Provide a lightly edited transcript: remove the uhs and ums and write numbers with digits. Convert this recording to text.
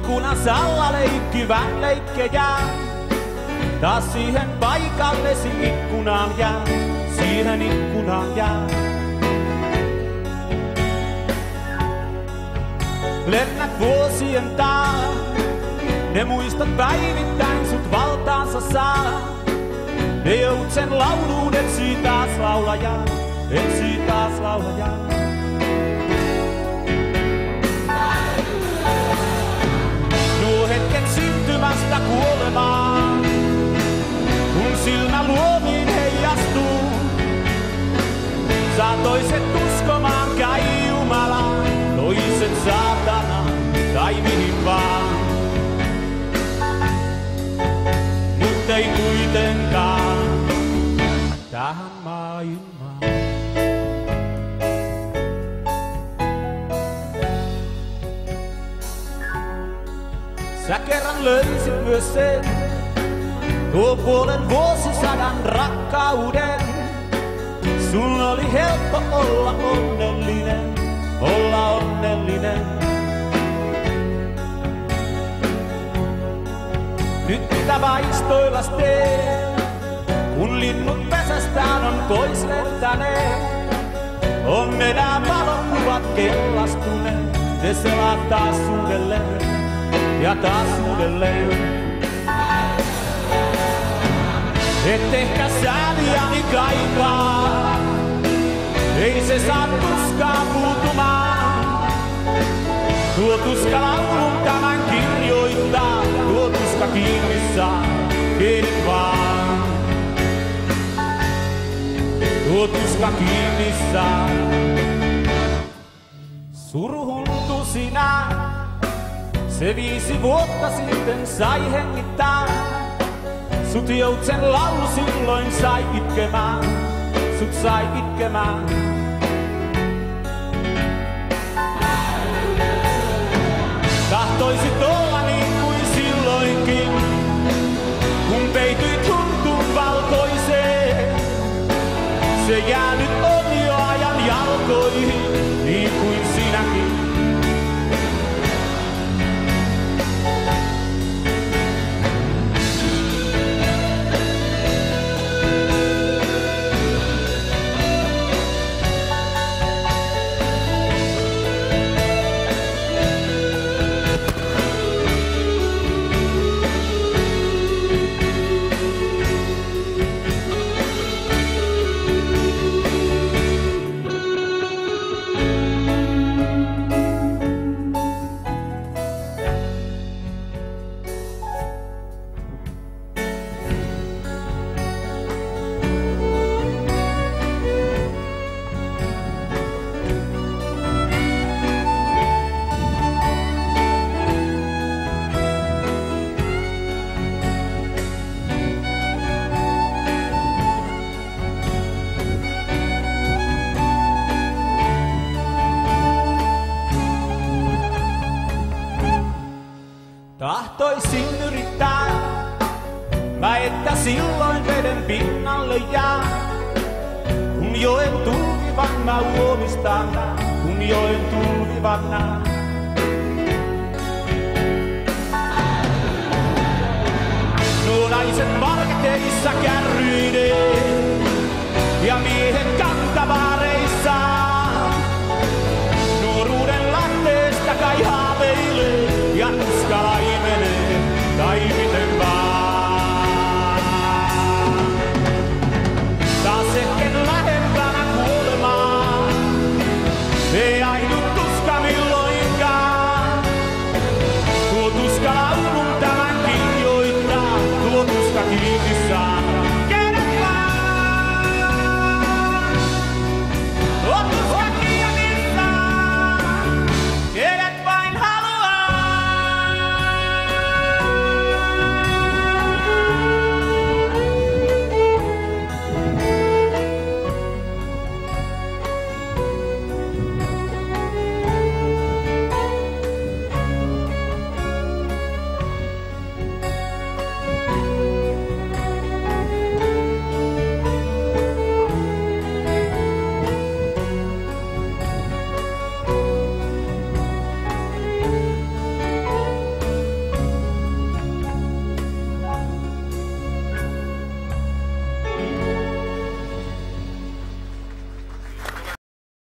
Ikkunan alla leikkivän leikkejä. Taas siihen paikallesi ikkunaan jää, siihen ikkunaan jää. Lennät vuosien taa, ne muistot päivittäin sut valtaansa saa. Ne joutsen lauluun etsii taas laulajaa, etsii taas laulajaa. Nuo hetket syntymästä kuolemaan, kun silmä luomiin heijastuu. Saa toiset uskomaan kai Jumalaan, toiset saatanaan tai mihin vaan. Mut ei kuitenkaan tähän maailmaan. Sä kerran löysit myös sen, tuo puolen vuosisadan rakkauden. Sun oli helppo olla onnellinen, olla onnellinen. Nyt mitä vaistoillas teet, kun linnut pesästään on pois lentäneet. On enää valokuvat kellastuneet, ne selaat taas uudelleen ja taas uudelleen. Et ehkä sääliäni kaipaa, ei se saa tuskaa puutumaan. Tuo tuska laulun tämän kirjoittaa, tuo tuska kiinni saa, kenet vaan. Tuo tuska kiinni saa. Suruhuntu sinä, se 5 vuotta sitten sai hengittää. Sut joutsen laulu silloin sai itkemään, sut sai itkemään. Tahtoisit olla niin kuin silloinkin, kun peityit huntun valkoiseen. Se jää nyt on jo ajan jalkoihin, niin kuin sinäkin. Tahtoisin yrittää, mä että silloin veden pinnalle jää. Kun joen tulvivan mä uomistan, kun joen tulvivan näen. Nuo naiset marketeissa kärryineen ja miehet